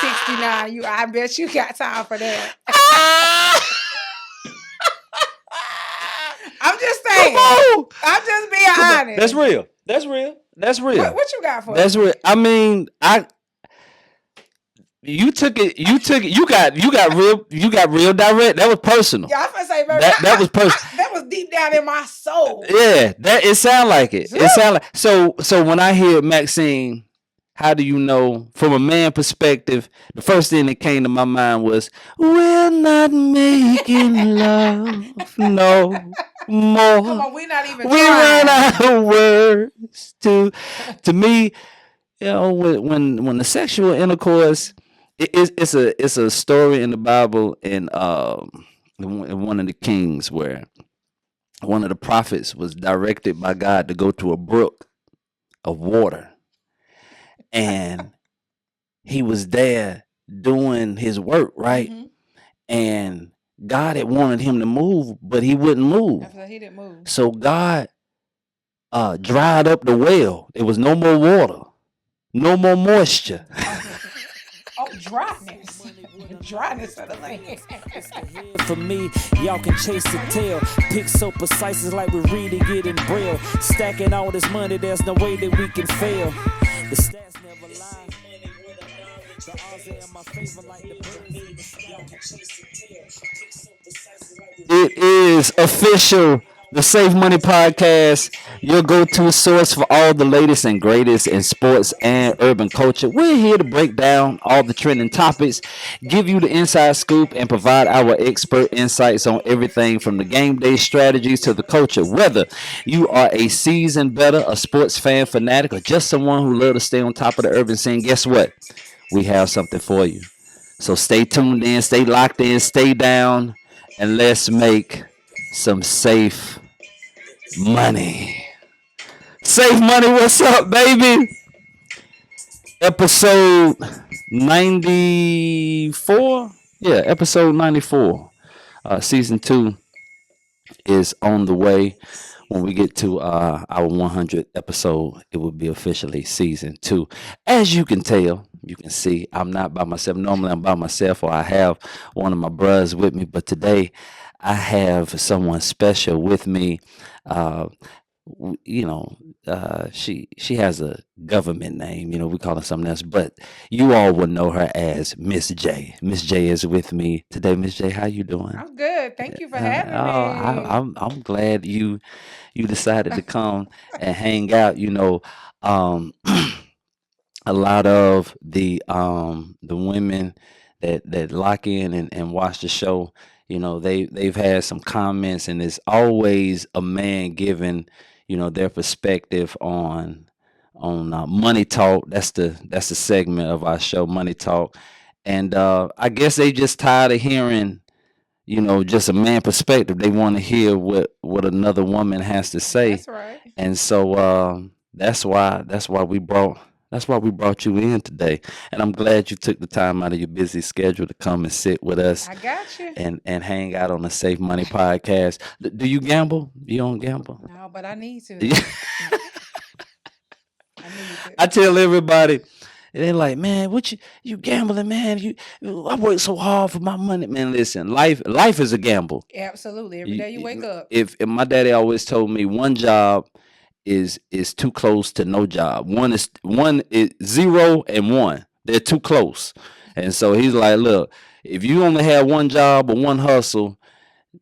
69. I bet you got time for that. I'm just saying. I'm just being honest. That's real. What you got for That's me? real. I mean, you took it. You got real direct. That was personal. Yeah, I'm gonna say, baby, that was personal. That was deep down in my soul. Yeah, it sound like it. It sound like so when I hear Maxine, how do you know from a man perspective? The first thing that came to my mind was, we're not making love no more. Come on, we're not even we trying. run out of words to me. You know, when the sexual intercourse, it's a story in the Bible in one of the Kings where one of the prophets was directed by God to go to a brook of water, and he was there doing his work, right? Mm-hmm. And God had wanted him to move, but he wouldn't move. He didn't move. So God dried up the well. There was no more water, no more moisture. Oh, dryness. Dryness of the land. For me, y'all can chase the tail. Pick so precise, it's like we're reading it in braille. Stacking all this money, there's no way that we can fail. The stats never lie. The odds are in my favor like the birds. Y'all can chase the tail. Pick so precise, it's like It is official. The Save Money Podcast, your go-to source for all the latest and greatest in sports and urban culture. We're here to break down all the trending topics, give you the inside scoop, and provide our expert insights on everything from the game day strategies to the culture. Whether you are a seasoned bettor, a sports fan fanatic, or just someone who loves to stay on top of the urban scene, guess what? We have something for you. So stay tuned in, stay locked in, stay down, and let's make some safe money. Safe money, what's up, baby? Episode 94. Yeah, episode 94. Season 2 is on the way. When we get to our 100th episode, it will be officially season 2. As you can tell, you can see, I'm not by myself. Normally I'm by myself, or I have one of my brothers with me, but today I have someone special with me. She has a government name, we call her something else, but you all would know her as Miss J. Miss J is with me today. Miss J, how you doing? I'm good. Thank you for having me. I'm glad you decided to come and hang out. A lot of the women that lock in and watch the show, they've had some comments, and it's always a man giving their perspective on money talk. That's the segment of our show, Money Talk. And I guess they just tired of hearing just a man perspective. They want to hear what another woman has to say. That's right. And so that's why we brought you in today. And I'm glad you took the time out of your busy schedule to come and sit with us. I got you. And hang out on the Safe Money Podcast. Do you gamble? You don't gamble? No, but I need to. I tell everybody, they're like, man, what you gambling, man? I work so hard for my money, man. Listen, life is a gamble. Absolutely. Every day you wake up. If my daddy always told me one job is too close to no job. One is 0 and 1. They're too close. And so he's like, look, if you only have one job or one hustle,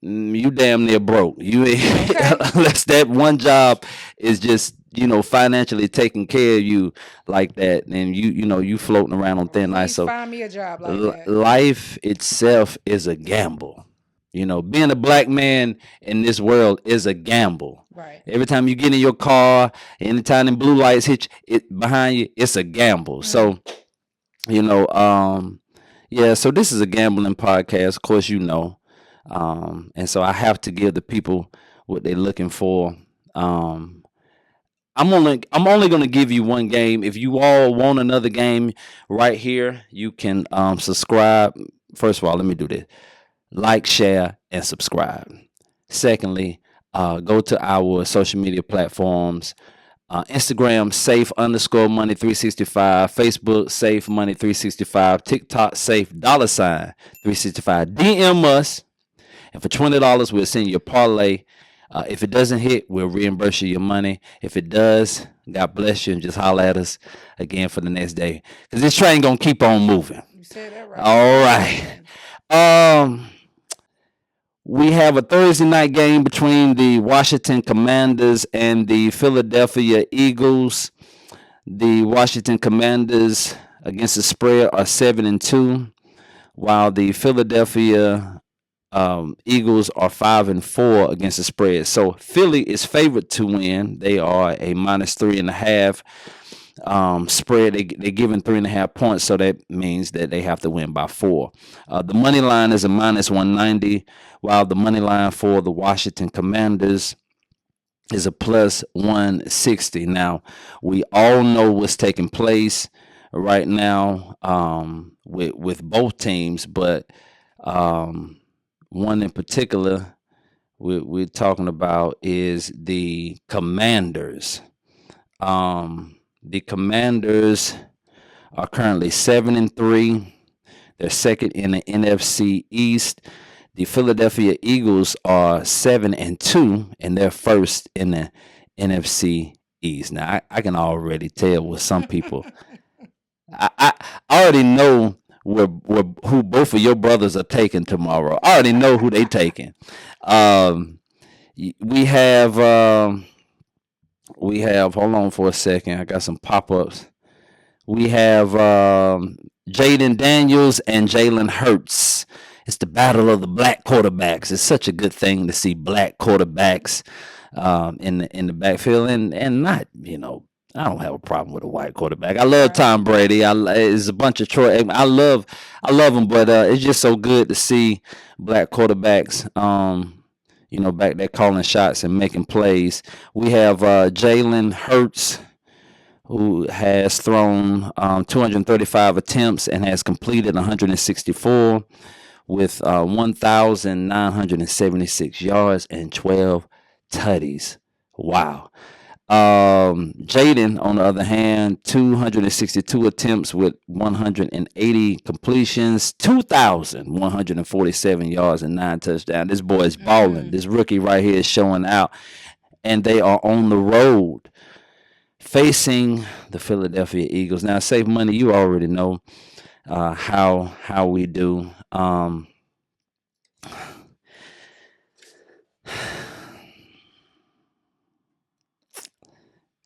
you damn near broke. You ain't unless that one job is just financially taking care of you like that, and you floating around on thin ice. So find me a job like that. Life itself is a gamble. Being a black man in this world is a gamble. Right. Every time you get in your car, anytime the blue lights hit it behind you, it's a gamble. Mm-hmm. So, so this is a gambling podcast, of course, and so I have to give the people what they're looking for. I'm only going to give you one game. If you all want another game right here, you can subscribe. First of all, let me do this. Like, share, and subscribe. Secondly, go to our social media platforms, Instagram, safe underscore money 365. Facebook, safe money 365. TikTok, safe $ 365. DM us, and for $20, we'll send you a parlay. If it doesn't hit, we'll reimburse you your money. If it does, God bless you, and just holler at us again for the next day, because this train gonna keep on moving. You said that right. All right. We have a Thursday night game between the Washington Commanders and the Philadelphia Eagles. The Washington Commanders against the spread are 7-2, while the Philadelphia Eagles are 5-4 against the spread. So Philly is favored to win. They are a -3.5 spread. They're given 3.5 points, so that means that they have to win by 4. The money line is a -190, while the money line for the Washington Commanders is a +160. Now, we all know what's taking place right now with both teams, but one in particular we're talking about is the Commanders. The Commanders are currently 7-3. They're second in the NFC East. The Philadelphia Eagles are 7-2, and they're first in the NFC East. Now, I can already tell with some people. I already know who both of your brothers are taking tomorrow. I already know who they taking. We have hold on for a second. I got some pop-ups. We have Jaden Daniels and Jalen Hurts. It's the battle of the black quarterbacks. It's such a good thing to see black quarterbacks in the backfield, and not, I don't have a problem with a white quarterback. I love Tom Brady. It's a bunch of Troy. I love them, but it's just so good to see black quarterbacks. Back there calling shots and making plays. We have Jalen Hurts, who has thrown 235 attempts and has completed 164 with 1,976 yards and 12 tutties. Wow. Jaden, on the other hand, 262 attempts with 180 completions, 2,147 yards and 9 touchdowns. This boy is balling. This rookie right here is showing out, and they are on the road facing the Philadelphia Eagles. Now, Save Money, you already know how we do.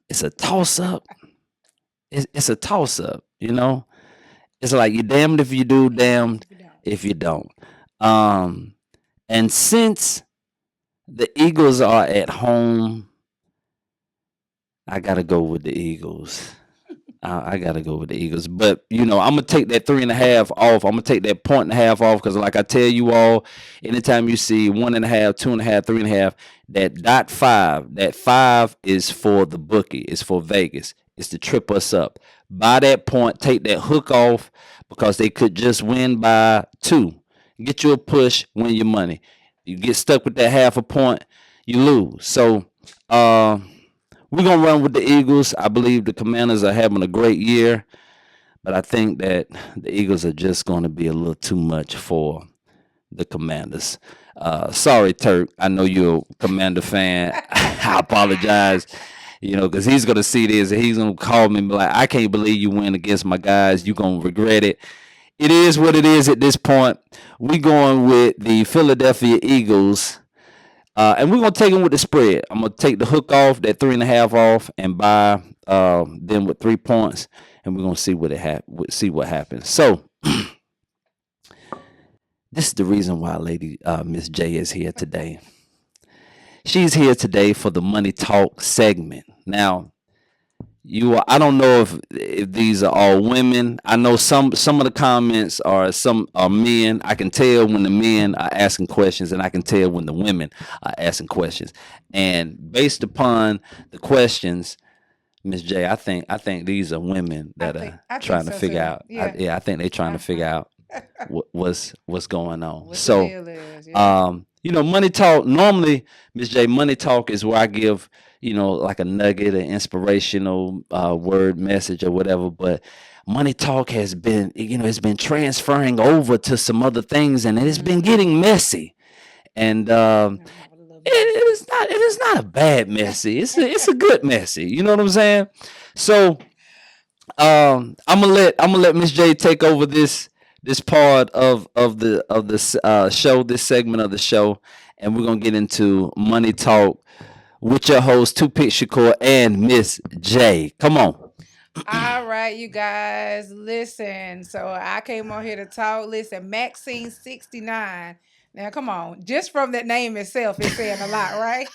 It's a toss-up. It's a toss-up, It's like you're damned if you do, damned if you don't. And since the Eagles are at home, I got to go with the Eagles. I got to go with the Eagles. But, I'm going to take that 3.5 off. I'm going to take that 1.5 off because, like I tell you all, anytime you see 1.5, 2.5, 3.5, that .5, that 5 is for the bookie. It's for Vegas. It's to trip us up. By that point, take that hook off because they could just win by 2. Get you a push, win your money. You get stuck with that 0.5 point, you lose. So, we're going to run with the Eagles. I believe the Commanders are having a great year, but I think that the Eagles are just going to be a little too much for the Commanders. Sorry, Turk. I know you're a Commander fan. I apologize, because he's going to see this and he's going to call me and be like, I can't believe you win against my guys. You're going to regret it. It is what it is at this point. We're going with the Philadelphia Eagles. And we're going to take them with the spread. I'm going to take the hook off, that 3.5 off, and buy them with 3 points. And we're going to see what happens. So, this is the reason why Lady Miss J is here today. She's here today for the Money Talk segment. Now, I don't know if these are all women. I know some of the comments are men. I can tell when the men are asking questions, and I can tell when the women are asking questions. And based upon the questions, Miss J, I think these are women that are trying to figure out. I think they're trying to figure out what's going on. So, Money Talk. Normally, Miss J, Money Talk is where I give like a nugget, an inspirational word message or whatever. But money talk has been, it's been transferring over to some other things, and it's been getting messy. And it is not a bad messy. It's a good messy. You know what I'm saying? So I'm gonna let Miss J take over this part of this show, this segment of the show, and we're gonna get into money talk with your host, Tupik Shakur and Miss J. Come on. All right, you guys, listen. So I came on here to talk. Listen, Maxine 69. Now, come on. Just from that name itself, it's saying a lot, right?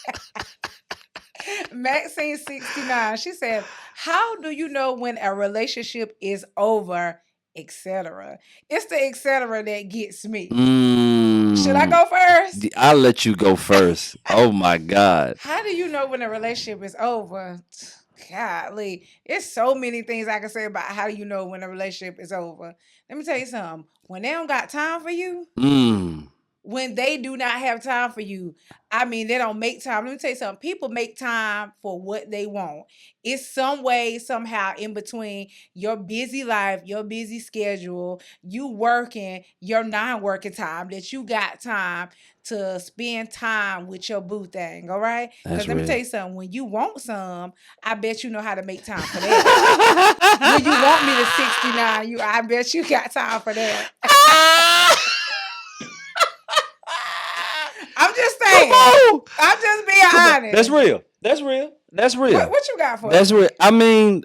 Maxine 69. She said, how do you know when a relationship is over, etc.? It's the etc. that gets me. Should I go first? I'll let you go first. Oh my God. How do you know when a relationship is over? Golly, it's so many things I can say about how you know when a relationship is over. Let me tell you something. When they don't got time for you, when they do not have time for you, I mean, they don't make time. Let me tell you something. People make time for what they want. It's some way, somehow, in between your busy life, your busy schedule, you working, your non-working time, that you got time to spend time with your boo thing, all right? Because let me tell you something. When you want some, I bet you know how to make time for that. When you want me to 69, I bet you got time for that. I'm just saying. I'm just being honest. That's real. What you got for That's real. I mean,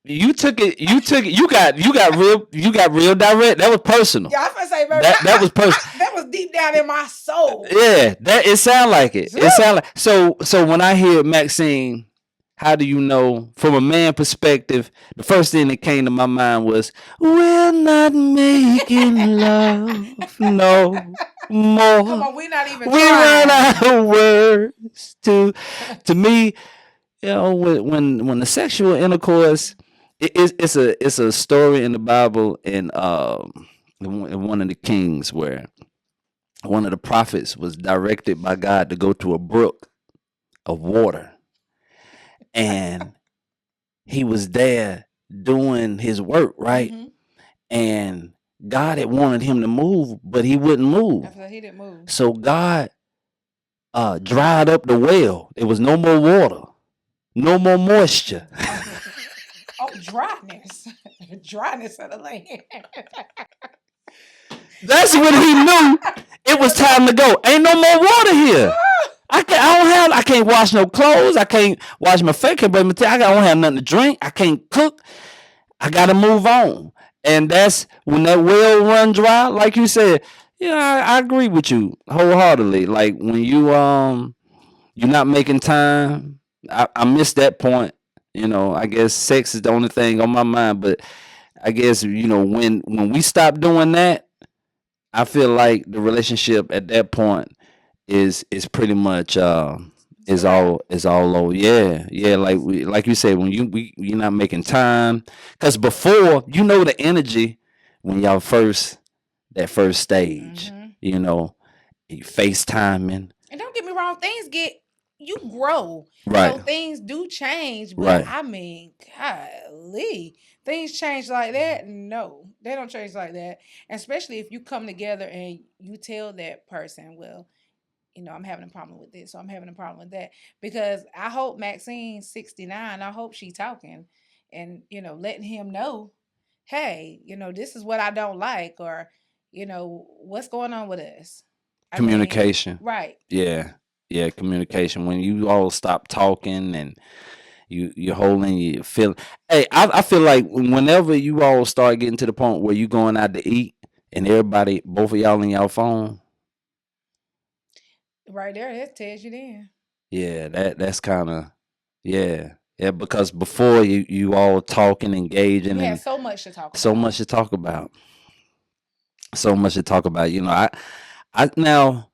you took it. You got real direct. That was personal. Yeah, I was gonna say, baby, that was personal. That was deep down in my soul. Yeah, it sound like it. It sound like so when I hear Maxine, how do you know from a man perspective? The first thing that came to my mind was, we're not making love no more. Come on, we're not even we trying. Ran out of words to me. When the sexual intercourse, it's a story in the Bible in one of the Kings where one of the prophets was directed by God to go to a brook of water, and he was there doing his work, right? And God had wanted him to move, but he wouldn't move. He didn't move. So God dried up the well. There was no more water, no more moisture. Oh, dryness. Dryness of the land. That's when he knew it was time to go. Ain't no more water here. I can't wash no clothes. I can't wash my face. I don't have nothing to drink. I can't cook. I gotta move on. And that's when that well run dry, like you said. Yeah, I agree with you wholeheartedly. Like when you're not making time. I missed that point. I guess sex is the only thing on my mind. But I guess when we stop doing that, I feel like the relationship at that point is pretty much is all low. Yeah. Like you said, when you're not making time, because before the energy when y'all that first stage, you FaceTiming. And don't get me wrong, you grow, right? So things do change, but right. I mean, golly, things change like that? No, they don't change like that. And especially if you come together and you tell that person, well, I'm having a problem with this, so I'm having a problem with that. Because I hope Maxine 69, I hope she's talking and, letting him know, hey, this is what I don't like, or, what's going on with us. Communication. Right. Yeah, communication. When you all stop talking and you're holding your feeling. Hey, I feel like whenever you all start getting to the point where you going out to eat and both of y'all in y'all phone. Right there, that tells you then. Yeah, that's kind of, yeah, because before you all talking, engaging, and so much to talk about. So much to talk about. I now,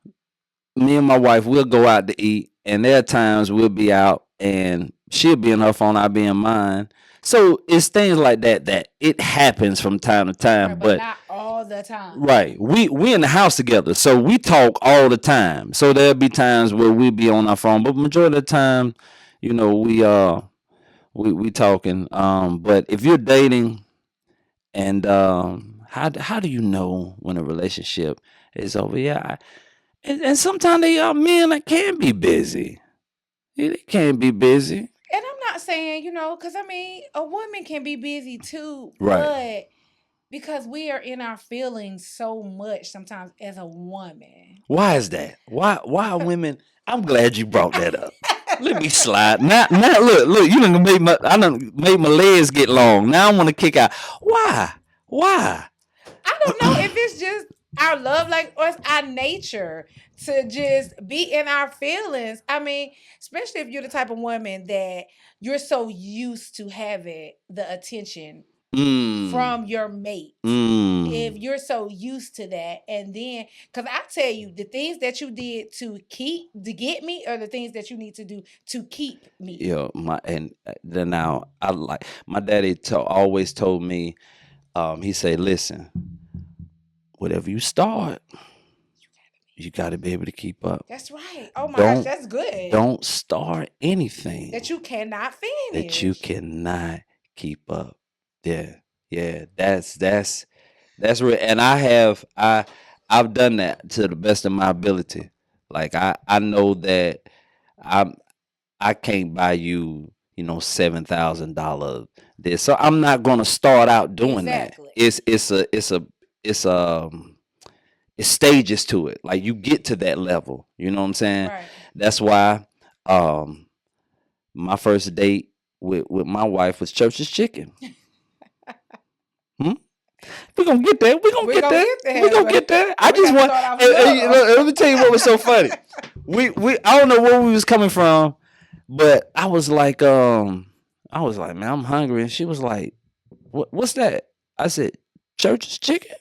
me and my wife, we'll go out to eat, and there are times we'll be out, and she'll be in her phone, I'll be in mine. So it's things like that it happens from time to time, right, but not all all the time. Right. We in the house together, so we talk all the time. So there'll be times where we be on our phone, but majority of the time, we talking. But if you're dating and how do you know when a relationship is over? Yeah, and sometimes they are men that can be busy. Yeah, they can be busy. And I'm not saying, because I mean, a woman can be busy too, Right. but because we are in our feelings so much sometimes as a woman. Why is that? Why are women? I'm glad you brought that up. Let me slide. Now look, you done made my legs get long. Now I want to kick out. Why? I don't know if it's just our love like or it's our nature to just be in our feelings. I mean, especially if you're the type of woman that you're so used to having the attention from your mate. If you're so used to that, and then because I tell you, the things that you did to get me are the things that you need to do to keep me. Yo, then now I like my daddy always told me, he said, listen, whatever you start, you got to be able to keep up. That's right. Oh my gosh, that's good. Don't start anything that you cannot finish. that you cannot keep up. Yeah, that's real. And I've done that to the best of my ability. Like I know that I can't buy you, $7,000 this. So I'm not gonna start out doing Exactly. that. It's stages to it. Like you get to that level. You know what I'm saying? Right. That's why my first date with my wife was Church's Chicken. We're gonna get there. We're gonna get there. I just want let me tell you what was so funny. I don't know where we was coming from, but I was like, man, I'm hungry. And she was like, what's that? I said, Church's Chicken.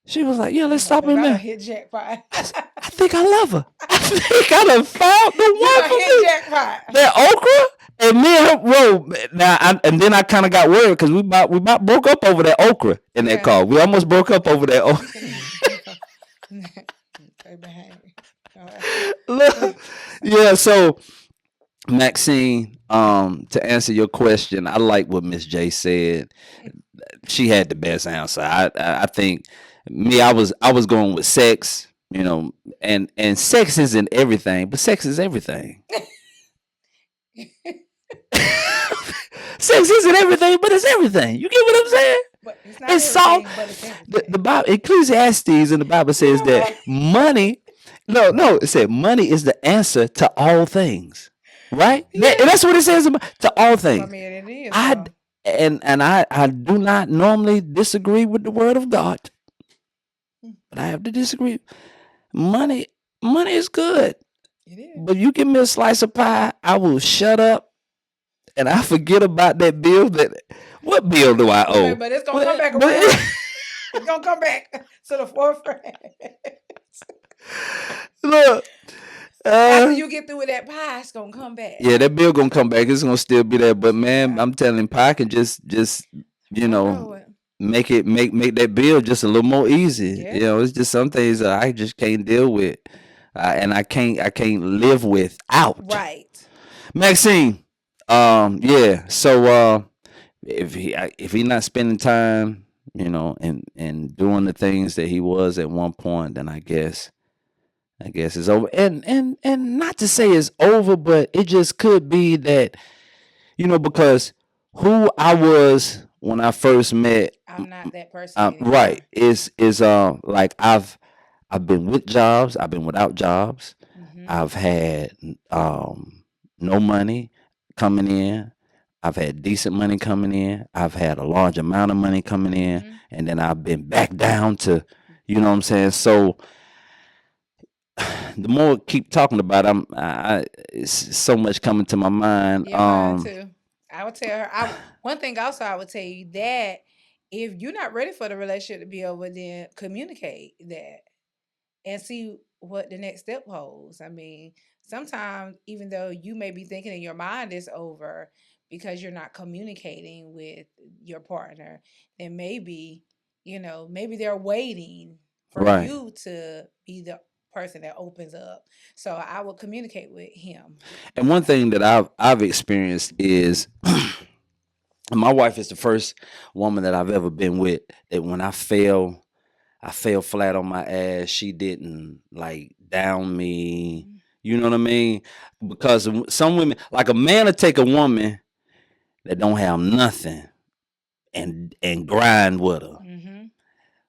She was like, yeah, let's stop in there. Hit jackpot. I think I love her. I think I done found the one for me. Jackpot. That okra. And me and her, and then I kind of got worried because we about broke up over that okra in that car. We almost broke up over that okra. Look, yeah. So, Maxine, to answer your question, I like what Miss J said. She had the best answer. I think I was going with sex, and sex isn't everything, but sex is everything. Sex isn't everything, but it's everything. You get what I'm saying? But it's not the Bible, Ecclesiastes in the Bible says that money. No, it said money is the answer to all things, right? Yeah. That's what it says to all things. I mean, it is. I do not normally disagree with the word of God, but I have to disagree. Money is good. It is. But you give me a slice of pie, I will shut up. And I forget about that bill. What bill do I owe? But it's gonna come back around. It's gonna come back to the forefront. Look, after you get through with that pie, it's gonna come back. Yeah, that bill gonna come back. It's gonna still be there. But man, I'm telling pie can just make that bill just a little more easy. Yeah. It's just some things I just can't deal with, and I can't live without. Right, Maxine. Yeah. So if he not spending time, and doing the things that he was at one point, then I guess it's over. And not to say it's over, but it just could be that, because who I was when I first met, I'm not that person. Right. Is like I've been with jobs, I've been without jobs, I've had no money coming in. I've had decent money coming in. I've had a large amount of money coming in, and then I've been back down to, you know what I'm saying? So the more I keep talking about it, it's so much coming to my mind. Yeah, mine too. I would tell her. One thing also I would tell you that if you're not ready for the relationship to be over, then communicate that and see what the next step holds. I mean, sometimes even though you may be thinking in your mind it's over because you're not communicating with your partner, then maybe, maybe they're waiting for Right. you to be the person that opens up. So I will communicate with him. And one thing that I've experienced is my wife is the first woman that I've ever been with that when I fell flat on my ass. She didn't like down me. You know what I mean? Because some women, like a man will take a woman that don't have nothing and grind with her.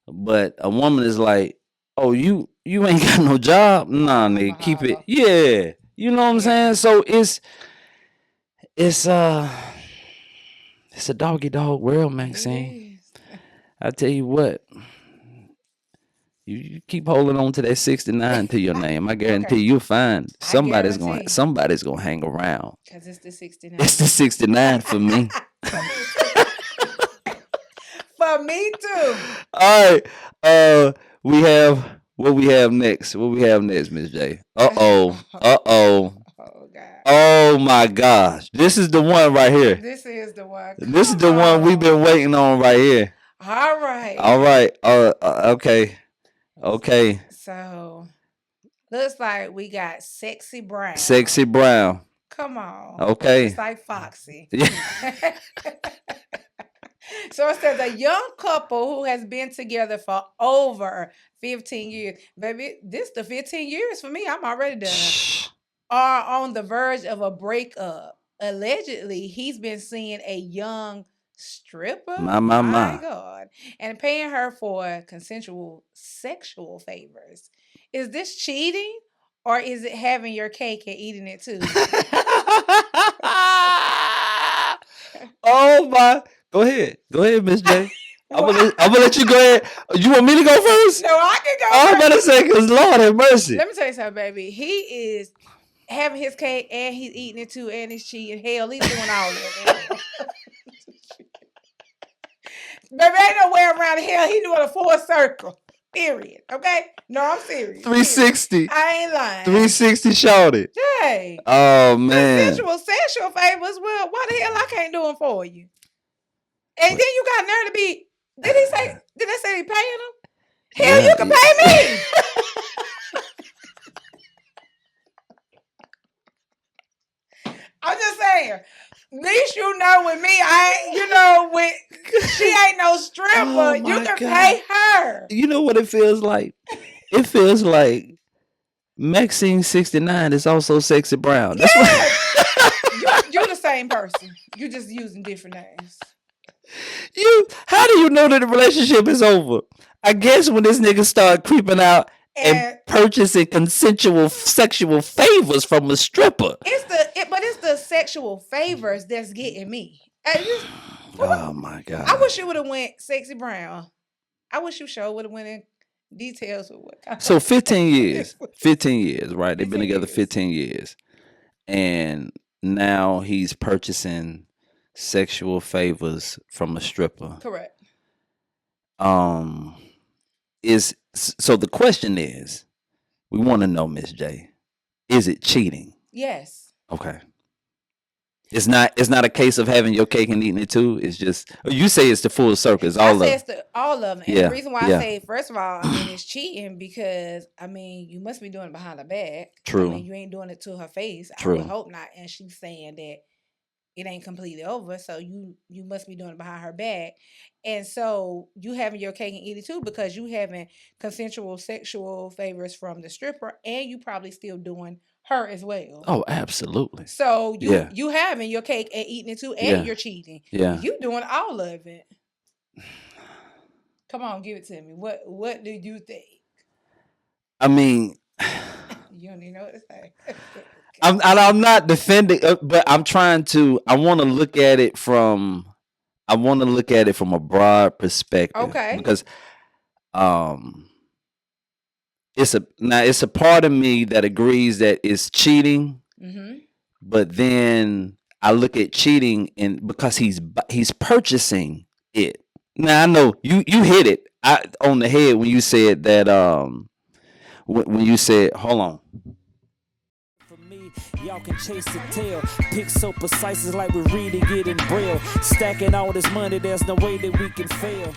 But a woman is like, oh, you ain't got no job? Nah, nigga, keep it. Yeah. You know what I'm saying? So it's a doggy dog world, Maxine. I tell you what. You keep holding on to that 69 to your name. I guarantee you'll find somebody's gonna hang around. Because it's the 69. It's the 69 for me. For me too. All right. We have what we have next. What we have next, Miss J? Uh-oh. Oh God. Oh my gosh. This is the one right here. This is the one. This is the one we've been waiting on right here. All right. All right. Okay. Okay. So looks like we got Sexybrown. Sexybrown. Come on. Okay. It's like Foxy. Yeah. So it says a young couple who has been together for over 15 years. Baby, this the 15 years for me. I'm already done. Are on the verge of a breakup. Allegedly, he's been seeing a young stripper. My God. And paying her for consensual sexual favors. Is this cheating or is it having your cake and eating it too? Oh my. Go ahead, Miss J. I'm gonna let you go ahead. You want me to go first? No, I can go I'm about to say, because Lord have mercy. Let me tell you something, baby. He is having his cake and he's eating it too and he's cheating. Hell, he's doing all of it. Baby, ain't no way around the hell. He doing a full circle. Period. Okay? No, I'm serious. 360. I ain't lying. 360 shorty. Hey. Oh man. Consensual sexual favors. Well, why the hell I can't do them for you? And then you got nerve to be. Did they say he paying him? Hell, you can pay me. I'm just saying. At least you know with me, when she ain't no stripper, you can pay her. You know what it feels like? It feels like Maxine 69 is also Sexybrown. That's what you're the same person. You're just using different names. How do you know that the relationship is over? I guess when this nigga start creeping out and purchasing consensual sexual favors from a stripper. It's the sexual favors that's getting me. Oh my God. I wish you would have went Sexybrown. I wish you would have went in details of what kind. So 15 years. 15 years, right? They've been together 15 years. And now he's purchasing sexual favors from a stripper. Correct. So the question is, we want to know, Miss J, is it cheating? Yes. Okay. It's not a case of having your cake and eating it too. It's just, you say it's the full circle. It's all of them. All of them. And the reason why I say, first of all, it's cheating because, you must be doing it behind her back. True. You ain't doing it to her face. True. I would hope not. And she's saying that it ain't completely over. So you must be doing it behind her back. And so you having your cake and eat it too because you having consensual sexual favors from the stripper and you probably still doing her as well. Oh, absolutely. So you having your cake and eating it too, and you're cheating. Yeah. You doing all of it. Come on, give it to me. What do you think? You don't even know what to say. I'm not defending, but I'm trying to. I want to look at it from a broad perspective. Okay. Because it's a part of me that agrees that it's cheating, but then I look at cheating because he's purchasing it. Now I know you hit it on the head when you said that. When you said, hold on. For me, y'all can chase the tail. Pick so precise, it's like we're reading it in braille. Stacking all this money, there's no way that we can fail.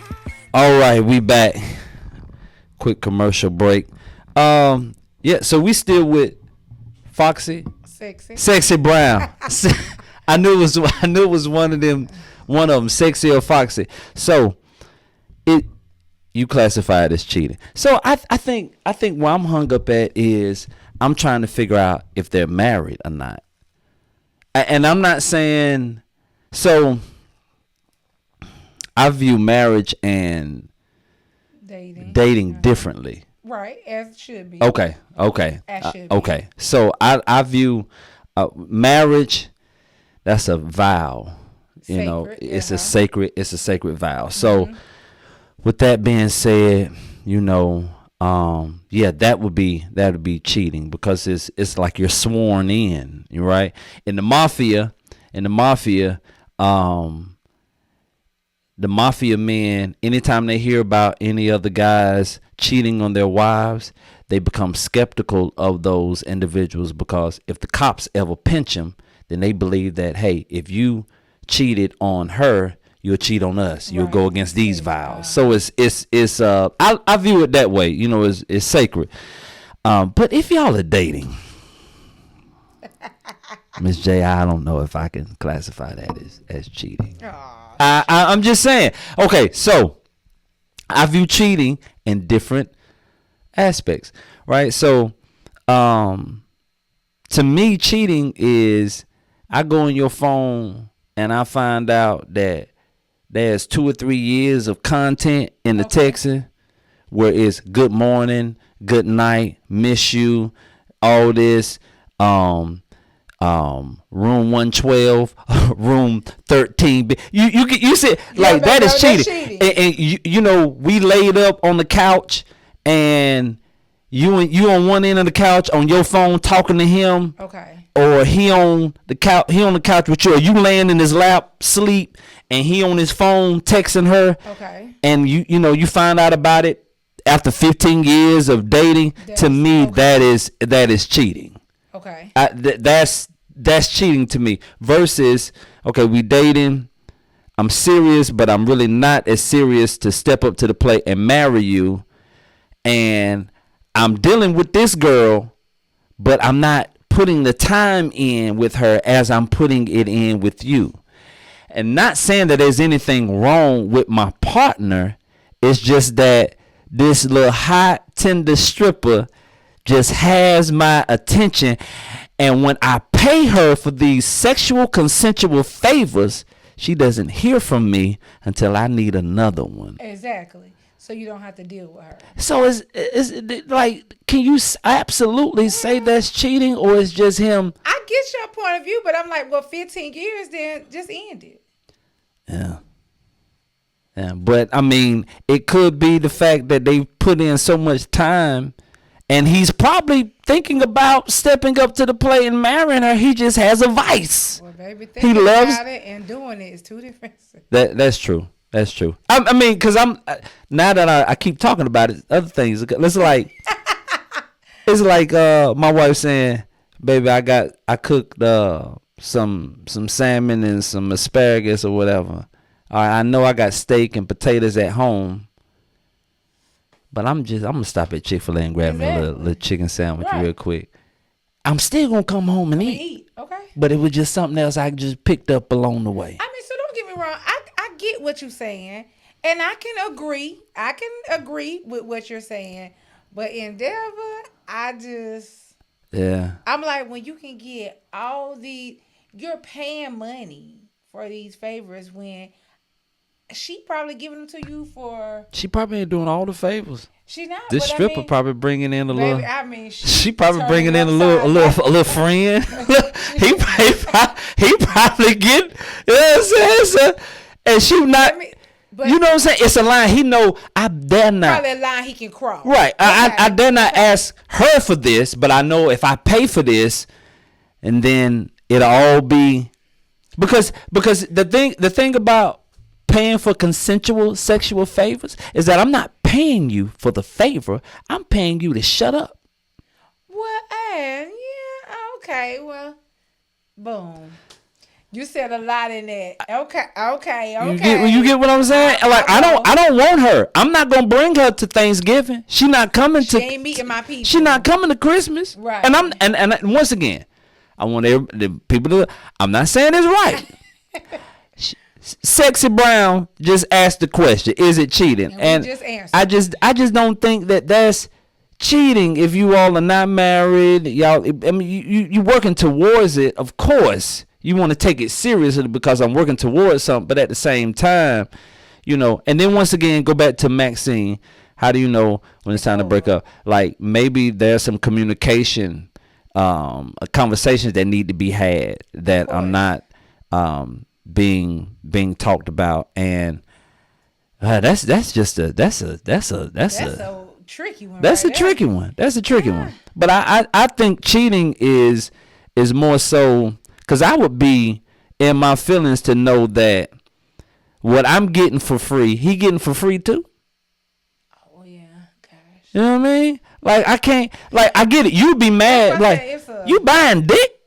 All right, we back. Quick commercial break. Yeah, so we still with Foxy, Sexy Brown. I knew it was one of them, Sexy or Foxy. So you classify it as cheating. So I think where I'm hung up at is I'm trying to figure out if they're married or not. And I'm not saying so. I view marriage and dating differently. Right, as it should be. Okay. As should be. Okay. So I view marriage. That's a vow. You know, it's a sacred vow. So with that being said, you know, yeah, that would be cheating because it's like you're sworn in, right? In the mafia, the mafia men, anytime they hear about any other guys cheating on their wives, they become skeptical of those individuals because if the cops ever pinch them, then they believe that, hey, if you cheated on her, you'll cheat on us. You'll go against these vows. So it's I view it that way. You know, it's sacred. But if y'all are dating, Miss J, I don't know if I can classify that as cheating. I'm just saying. Okay, so I view cheating in different aspects, right? So, to me, cheating is I go on your phone and I find out that there's 2 or 3 years of content in the texting where it's good morning, good night, miss you, all this, room 112, room 13. You said like that is cheating. And you know, we laid up on the couch and you on one end of the couch on your phone talking to him. Okay. Or he on the couch with you, or you laying in his lap sleep and he on his phone texting her. Okay. And you know, you find out about it after 15 years of dating. To me, that is cheating. Okay. That's cheating to me. Versus, okay, we dating, I'm serious, but I'm really not as serious to step up to the plate and marry you. And I'm dealing with this girl, but I'm not putting the time in with her as I'm putting it in with you. And not saying that there's anything wrong with my partner. It's just that this little hot, tender stripper just has my attention. And when I pay her for these sexual consensual favors, she doesn't hear from me until I need another one. Exactly. So you don't have to deal with her. So is like, can you absolutely say that's cheating, or is just him? I get your point of view, but I'm like, well, 15 years, then just end it. Yeah. Yeah, but I mean, it could be the fact that they put in so much time, and he's probably thinking about stepping up to the plate and marrying her. He just has a vice. Well, baby, thinking about it and doing it is two different things. That's true. That's true. I mean, because now that I keep talking about it, other things. It's like my wife saying, "Baby, I cooked some salmon and some asparagus or whatever. All right, I know I got steak and potatoes at home, but I'm gonna stop at Chick-fil-A and grab me a little chicken sandwich real quick. I'm still gonna come home and eat. Okay. But it was just something else I just picked up along the way. I mean, so don't get me wrong. I get what you're saying, and I can agree. I can agree with what you're saying. But Endeavor, I'm like, when you can get you're paying money for these favors when she probably giving them to you for. She probably ain't doing all the favors. She not. This stripper probably bringing in a little. I mean, she probably bringing in a little friend. he probably get. You know what I'm saying? And she not. You know what I'm saying? It's a line. He know I dare not. Probably a line he can cross. Right. I dare not ask her for this, but I know if I pay for this, and then it'll all be because the thing about paying for consensual sexual favors is that I'm not paying you for the favor. I'm paying you to shut up. Well, and yeah, okay, well, boom. You said a lot in that. Okay. You get what I'm saying? Like I don't want her. I'm not gonna bring her to Thanksgiving. She not coming She ain't meeting my people. She not coming to Christmas. Right. And and once again, I want the people to. I'm not saying it's right. Sexybrown just asked the question: is it cheating? And just answered. I just don't think that that's cheating if you all are not married. Y'all, I mean, you working towards it. Of course, you want to take it seriously because I'm working towards something. But at the same time, you know. And then once again, go back to Maxine. How do you know when it's time to break up? Like maybe there's some communication, conversations that need to be had that are not being talked about, and that's a tricky one. That's a tricky one. That's a tricky one. But I think cheating is more so because I would be in my feelings to know that what I'm getting for free, he getting for free too. Oh yeah, gosh. You know what I mean? Like I can't. Like I get it. You'd be mad. Like you buying dick.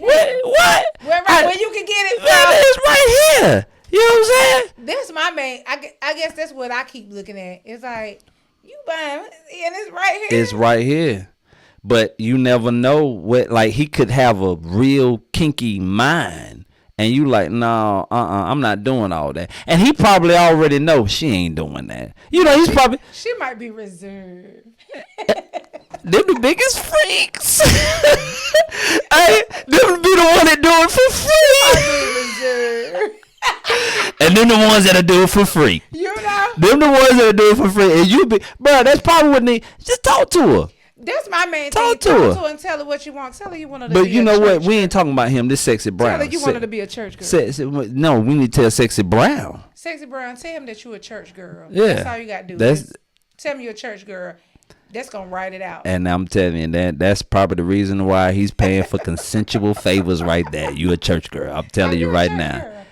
Right. What? Where you can get it from? It's right here. You know what I'm saying? That's my main. I guess that's what I keep looking at. It's like you buying, and it's right here. It's right here. But you never know what. Like he could have a real kinky mind, and you like, no, I'm not doing all that. And he probably already know she ain't doing that. You know, he's probably she might be reserved. Them the biggest freaks. Them be the one that do it for free. And them the ones that do it for free. You know? Them the ones that do it for free. And you be, bro, that's probably what they, just talk to her. That's my main thing. Talk to her and tell her what you want. Tell her you want her to but be you a know what? church We ain't talking about him. This Sexybrown. Tell her you want her to be a church girl. No, we need to tell Sexybrown. Sexybrown, tell him that you a church girl. Yeah. That's all you got to do. Tell him you're a church girl. That's going to write it out. And I'm telling you, that's probably the reason why he's paying for consensual favors right there. You a church girl. I'm telling you right now. Girl.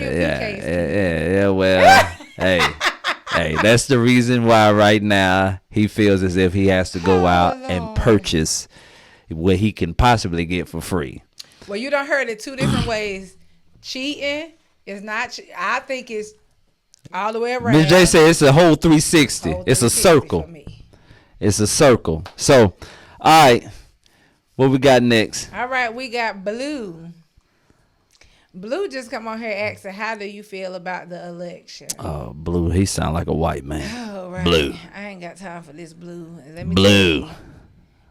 Yeah. Well, hey, that's the reason why right now he feels as if he has to go out and purchase what he can possibly get for free. Well, you done heard it two different ways. Cheating is not, I think it's all the way around. Ms. J said it's a whole 360. It's a circle. For me. It's a circle. So, all right. What we got next? All right, we got Blue. Blue just come on here asking, how do you feel about the election? Oh, Blue. He sound like a white man. Oh, right. Blue. I ain't got time for this, Blue. Let me Blue.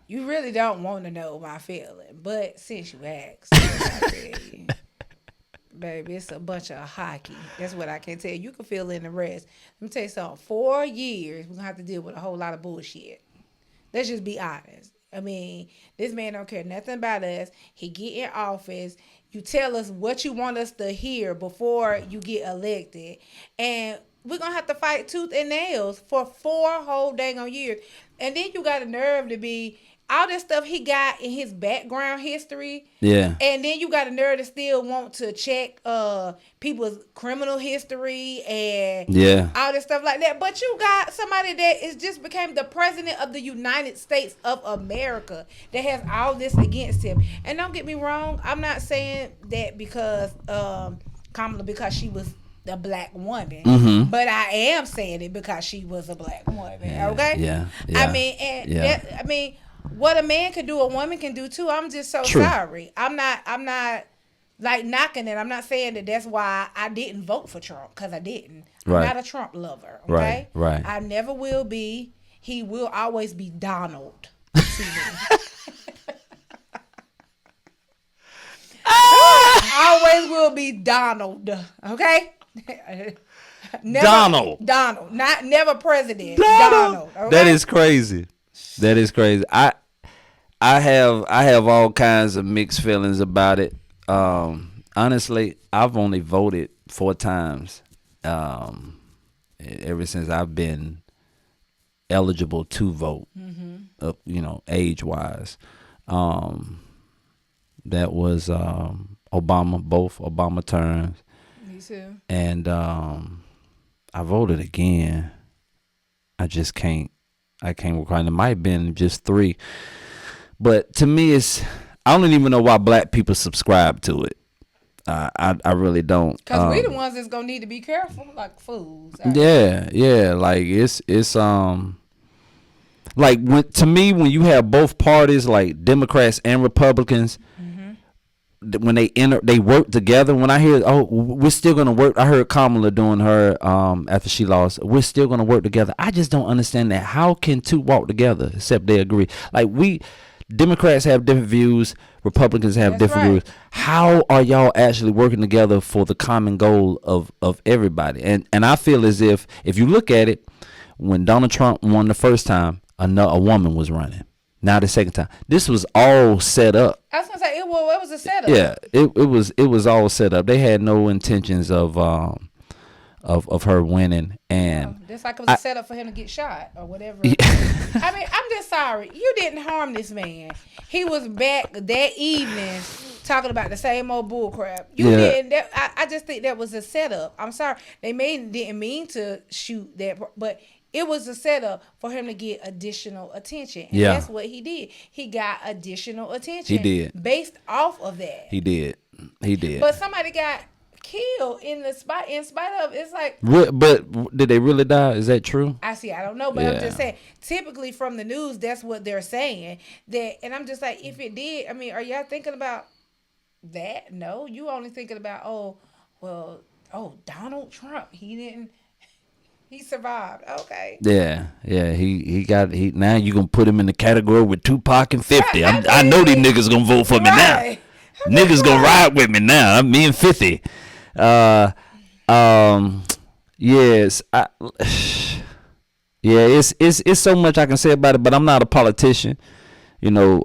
You really don't want to know my feeling, but since you asked, I'll tell you. Baby, it's a bunch of hockey. That's what I can tell you. You can fill in the rest. Let me tell you something. 4 years, we're going to have to deal with a whole lot of bullshit. Let's just be honest. I mean, this man don't care nothing about us. He get in office. You tell us what you want us to hear before you get elected. And we're going to have to fight tooth and nails for 4 whole dang on years. And then you got a nerve to be all this stuff he got in his background history. Yeah. And then you got a nerve to still want to check people's criminal history and all this stuff like that. But you got somebody that is just became the president of the United States of America that has all this against him. And don't get me wrong, I'm not saying that because Kamala, because she was a black woman, but I am saying it because she was a black woman. Okay. Yeah. I mean, what a man can do, a woman can do too. I'm just so sorry. I'm not like knocking it. I'm not saying that that's why I didn't vote for Trump, because I didn't. I'm not a Trump lover. Okay. Right. I never will be. He will always be Donald to me. Always will be Donald. Okay. Donald, never president. Donald. Okay? That is crazy. I have all kinds of mixed feelings about it. Honestly, I've only voted 4 times ever since I've been eligible to vote. Age wise. That was Obama, both Obama terms. Me too. And I voted again. I just can't. I can't recall. It might have been just 3, but to me, I don't even know why black people subscribe to it. I really don't. Because we the ones that's gonna need to be careful, like fools. Yeah. Like it's like to me when you have both parties like Democrats and Republicans, when they work together. When I hear we're still gonna work, I heard Kamala doing her after she lost. We're still gonna work together. I just don't understand that. How can two walk together except they agree? Like Democrats have different views, Republicans have different views. How are y'all actually working together for the common goal of everybody? And I feel as if you look at it, when Donald Trump won the first time, a woman was running. Now the second time, this was all set up. I was gonna say it was a setup. Yeah, it was all set up. They had no intentions of her winning, and just like it was a setup for him to get shot or whatever. I mean, I'm just sorry. You didn't harm this man. He was back that evening talking about the same old bullcrap. You didn't. I just think that was a setup. I'm sorry. They didn't mean to shoot that, but it was a setup for him to get additional attention. And that's what he did. He got additional attention. He did. Based off of that. He did. But somebody got killed in spite of it's like. But did they really die? Is that true? I don't know, but I'm just saying. Typically from the news, that's what they're saying. And I'm just like, if it did, I mean, are y'all thinking about that? No, you only thinking about Donald Trump. He survived. Okay. Yeah. He now you gonna put him in the category with Tupac and 50. I know these niggas gonna vote for me now. Niggas gonna ride with me now. I'm me and 50. Yes. It's so much I can say about it, but I'm not a politician. You know.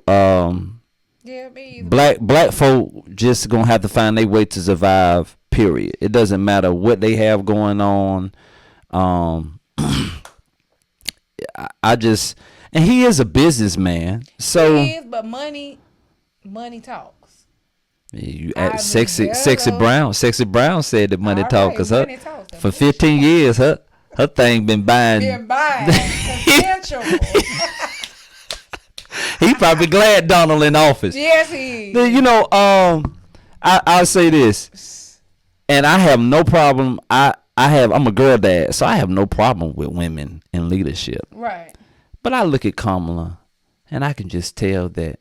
Yeah, me either. Black folk just gonna have to find their way to survive. Period. It doesn't matter what they have going on. I just, and he is a businessman, so he is, but money talks. Sexy Brown said that money talks, cause for 15 years her thing been buying he probably glad Donald in office. Yes, he. You know, I'll say this, and I have no problem. I'm a girl dad, so I have no problem with women in leadership. Right. But I look at Kamala, and I can just tell that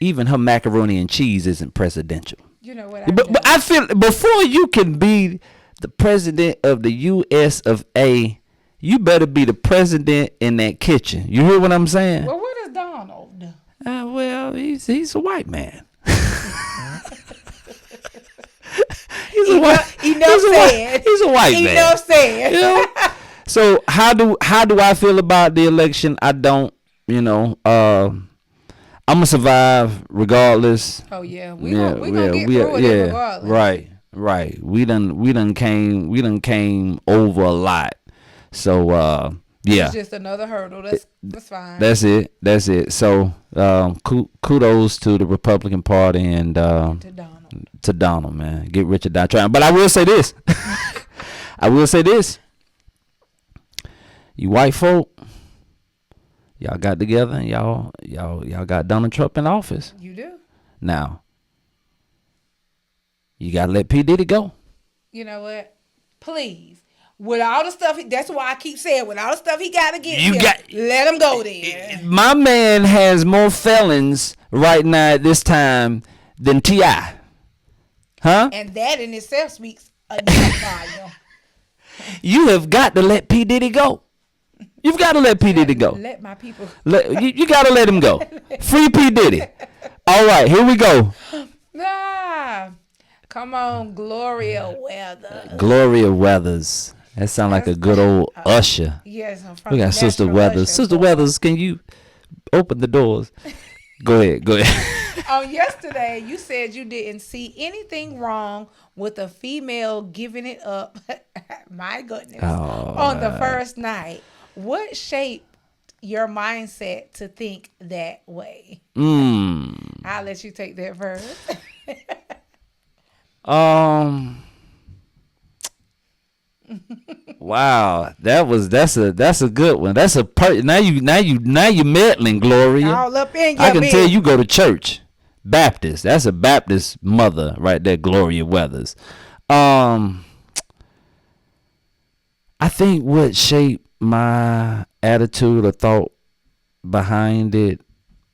even her macaroni and cheese isn't presidential. You know what? But I feel before you can be the president of the U.S. of A., you better be the president in that kitchen. You hear what I'm saying? Well, what is Donald? Well, he's a white man. He's a white man. Enough said. You know? So how do I feel about the election? I don't. You know, I'm gonna survive regardless. Oh yeah, we gonna get through it regardless. Right. We done came over a lot. So it's just another hurdle. That's fine. That's it. So kudos to the Republican Party and to Donald, man. Get rich or die trying. But I will say this. You white folk, y'all got together and y'all got Donald Trump in office. You do. Now, you gotta let P. Diddy go. You know what? Please. With all the stuff, that's why I keep saying, with all the stuff he got to get, let him go there. My man has more felons right now at this time than T.I. Huh? And that in itself speaks enough volume. You have got to let P. Diddy go. You've got to let P. Diddy go. Let my people. You got to let him go. Free P. Diddy. All right, here we go. Come on, Gloria Weathers. Gloria Weathers. That sounds like a good old usher. Yes, I'm from we got Sister Weathers. Sister Weathers, can you open the doors? Go ahead. Yesterday, you said you didn't see anything wrong with a female giving it up. My goodness. On the first night. What shaped your mindset to think that way? I'll let you take that first. Wow, that's a good one. That's a now you meddling, Gloria. All up in your I can tell you go to church. Baptist. That's a Baptist mother right there, Gloria Weathers. I think what shaped my attitude or thought behind it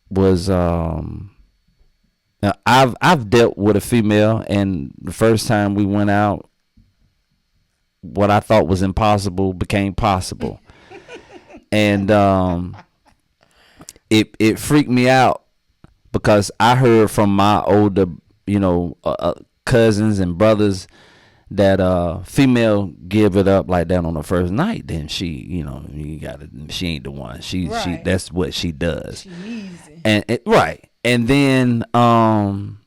was now I've dealt with a female, and the first time we went out, what I thought was impossible became possible. And it freaked me out because I heard from my older, cousins and brothers that female give it up like that on the first night, then she, she ain't the one. She that's what she does. She easy. Right. And then a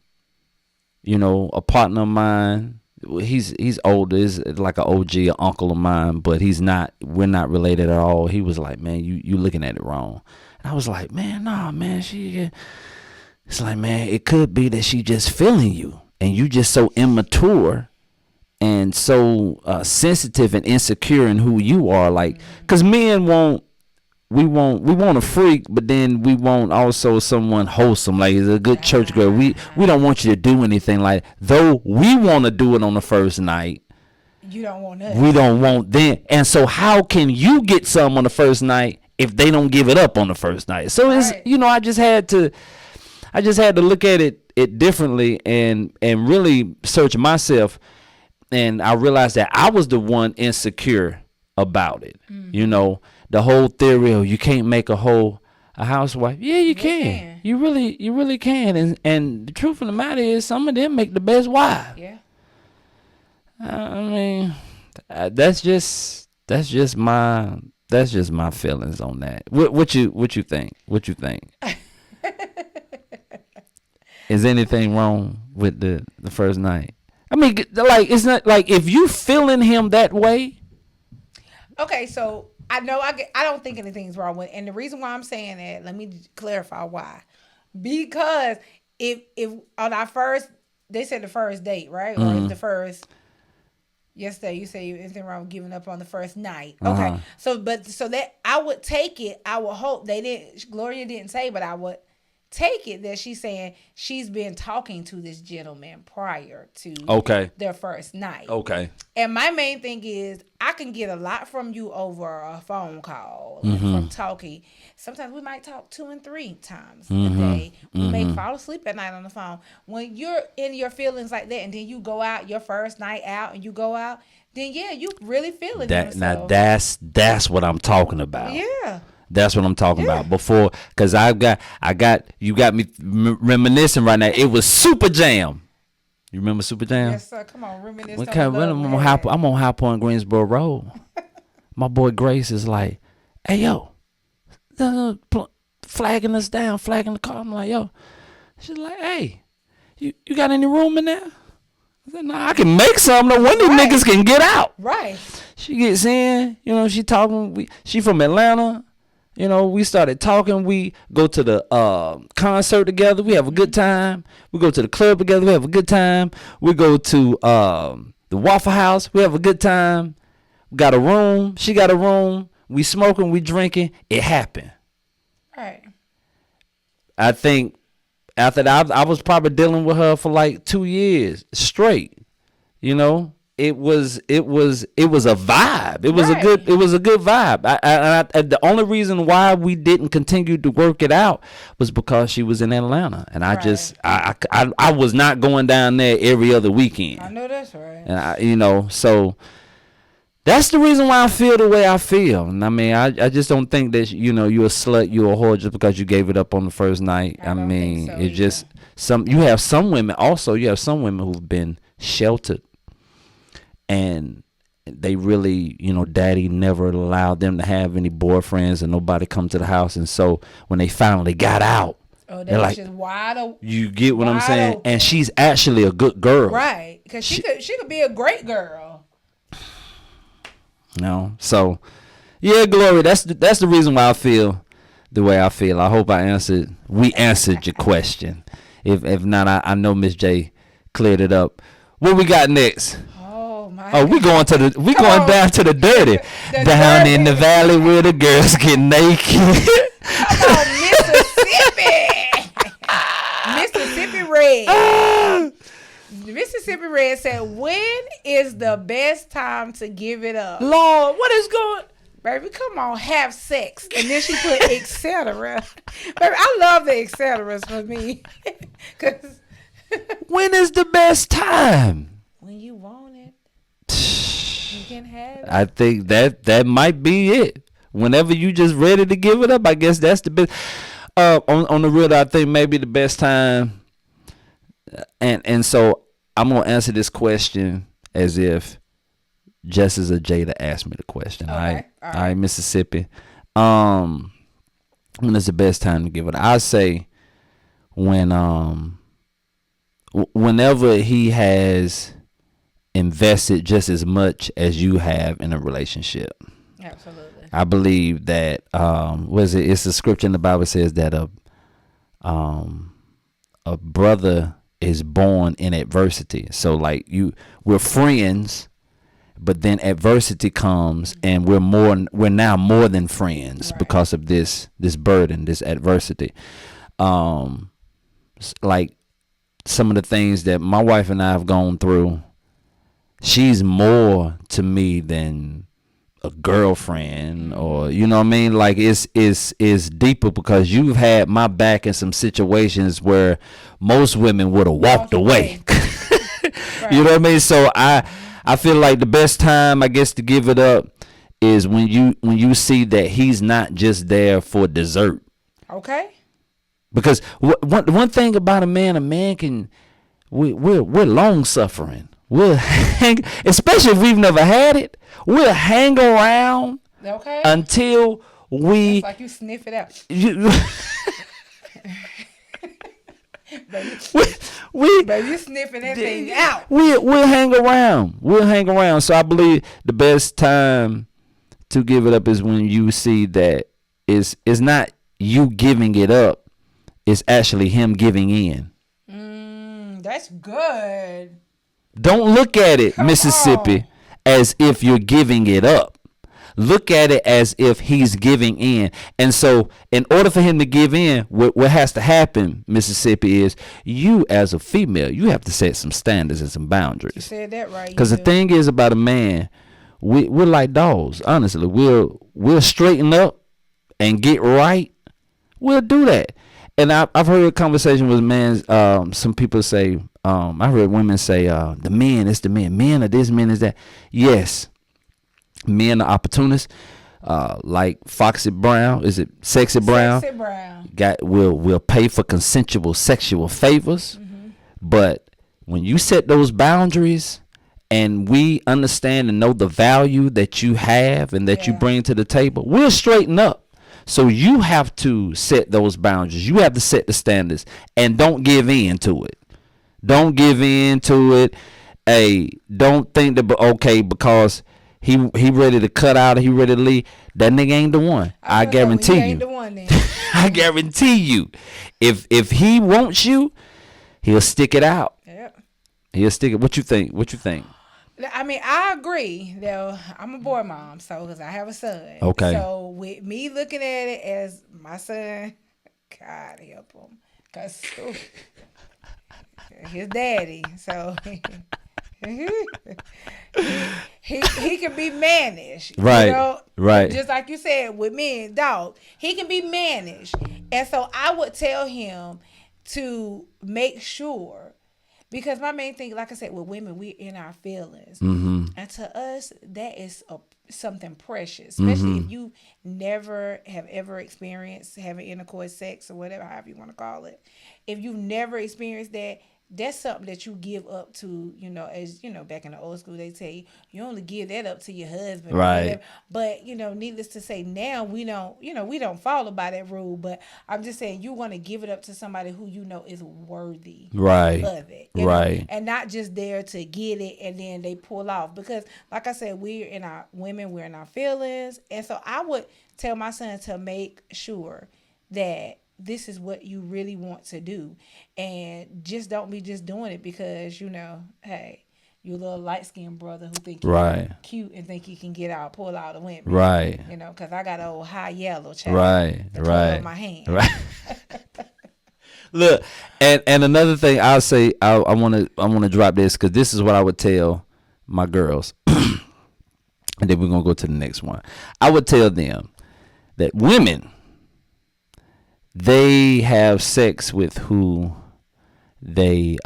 partner of mine, he's older, is like an OG, an uncle of mine, but we're not related at all. He was like, man, you looking at it wrong. And I was like, man, nah, man, it's like, man, it could be that she just feeling you and you just so immature and so sensitive and insecure in who you are. Like, cause men we want a freak, but then we want also someone wholesome, like a good church girl. We don't want you to do anything like, though we want to do it on the first night. You don't want us. We don't want them. And so how can you get some on the first night if they don't give it up on the first night? So it's, I just had to look at it differently and really search myself. And I realized that I was the one insecure about it. The whole theory of you can't make a housewife. Yeah, you can. You really can. And the truth of the matter is, some of them make the best wife. Yeah. I mean, that's just my feelings on that. What you think? What you think? Is anything wrong with the first night? I mean, like, it's not like if you feeling him that way. Okay, so I don't think anything's wrong with it. And the reason why I'm saying that, let me clarify why. Because if on our first, they said the first date, right? Or the first, yesterday you say anything wrong with giving up on the first night. Okay. So that I would take it, I would hope Gloria didn't say, but I would take it that she's saying she's been talking to this gentleman prior to their first night. Okay. And my main thing is I can get a lot from you over a phone call from talking. Sometimes we might talk 2 and 3 times a day. We may fall asleep at night on the phone. When you're in your feelings like that and then you go out your first night out and you go out, then you really feeling that. Now that's what I'm talking about. Yeah. That's what I'm talking about. Before, because you got me reminiscing right now. It was Super Jam. You remember Super Jam? Yes, sir. Come on, reminisce. I'm on High Point Greensboro Road. My boy Grace is like, hey, yo, flagging us down, flagging the car. I'm like, yo. She's like, hey, you got any room in there? I said, nah, I can make some. No wonder niggas can get out. Right. She gets in, she talking. She from Atlanta. We started talking. We go to the concert together. We have a good time. We go to the club together. We have a good time. We go to the Waffle House. We have a good time. We got a room. She got a room. We smoking. We drinking. It happened. Right. I think after that, I was probably dealing with her for like 2 years straight. It was a vibe. It was a good vibe. I the only reason why we didn't continue to work it out was because she was in Atlanta, and I was not going down there every other weekend. I know that's right. And so that's the reason why I feel the way I feel. And I mean, I just don't think that you're a slut, you're a whore just because you gave it up on the first night. I mean, so, it's just you have some women who've been sheltered. And they really, daddy never allowed them to have any boyfriends and nobody come to the house. And so when they finally got out, they're like, just wide open. You get what I'm saying? Open. And she's actually a good girl. Right. Because she could be a great girl. So, yeah, Gloria, that's the reason why I feel the way I feel. I hope we answered your question. If not, I know Miss J cleared it up. What we got next? We going down to the dirty. Down in the valley where the girls get naked. Come on, Mississippi. Mississippi Red. Mississippi Red said, when is the best time to give it up? Lord, what is going? Baby, come on, have sex. And then she put etc. Baby, I love the etceteras for me. Cause when is the best time? When you want it, you can have it. I think that might be it. Whenever you just ready to give it up, I guess that's the best. On the real, I think maybe the best time. And so I'm gonna answer this question as if just as a Jada asked me the question. Okay. All right, Mississippi. When is the best time to give it? I say when whenever he has invested just as much as you have in a relationship. Absolutely. I believe that it's a scripture in the Bible says that a brother is born in adversity. So like we're friends, but then adversity comes and we're now more than friends because of this burden, this adversity. Like some of the things that my wife and I have gone through, she's more to me than a girlfriend, or you know what I mean? Like it's deeper because you've had my back in some situations where most women would have walked away. You know what I mean? So I feel like the best time, I guess, to give it up is when you see that he's not just there for dessert. Okay. Because one thing about a man can we're long suffering. We'll hang, especially if we've never had it. We'll hang around until we. It's like you sniff it out. Baby, you sniffing that thing out. We'll hang around. We'll hang around. So I believe the best time to give it up is when you see that it's not you giving it up. It's actually him giving in. That's good. Don't look at it, Mississippi, as if you're giving it up. Look at it as if he's giving in. And so in order for him to give in, what has to happen, Mississippi, is you as a female, you have to set some standards and some boundaries. You said that right. Because the thing is about a man, we're like dogs, honestly. We'll straighten up and get right. We'll do that. And I've heard a conversation with men, some people say, I heard women say, the men, it's the men. Men are this, men is that. Yes, men are opportunists. Like Foxy Brown, is it Sexybrown? Sexybrown. Will pay for consensual sexual favors. But when you set those boundaries and we understand and know the value that you have and that you bring to the table, we'll straighten up. So you have to set those boundaries. You have to set the standards and don't give in to it. Don't give in to it. Hey, don't think that because he ready to cut out, he ready to leave. That nigga ain't the one. I guarantee you. Ain't the one then. I guarantee you. If he wants you, he'll stick it out. Yeah. He'll stick it. What you think? I mean, I agree. Though I'm a boy mom, so because I have a son. Okay. So with me looking at it as my son, God help him, cause his daddy. So he can be managed, right? You know? Right. Just like you said with men, dog, he can be managed, and so I would tell him to make sure. Because my main thing, like I said, with women, we're in our feelings. And to us, that is something precious. Especially if you never have ever experienced having intercourse sex or whatever, however you want to call it. If you've never experienced that, that's something that you give up to, as, back in the old school, they tell you only give that up to your husband. Right. But, needless to say, now we don't follow by that rule. But I'm just saying you want to give it up to somebody who is worthy of it. Right. And not just there to get it and then they pull off. Because, like I said, we're in our feelings. And so I would tell my son to make sure that this is what you really want to do, and just don't be just doing it because hey, you a little light skinned brother who think you're cute and think you can pull out a women, right? Because I got an old high yellow child, right. On my hand, right. Look, and another thing I'll say, I want to drop this because this is what I would tell my girls, and then we're gonna go to the next one. I would tell them that women, they have sex with who they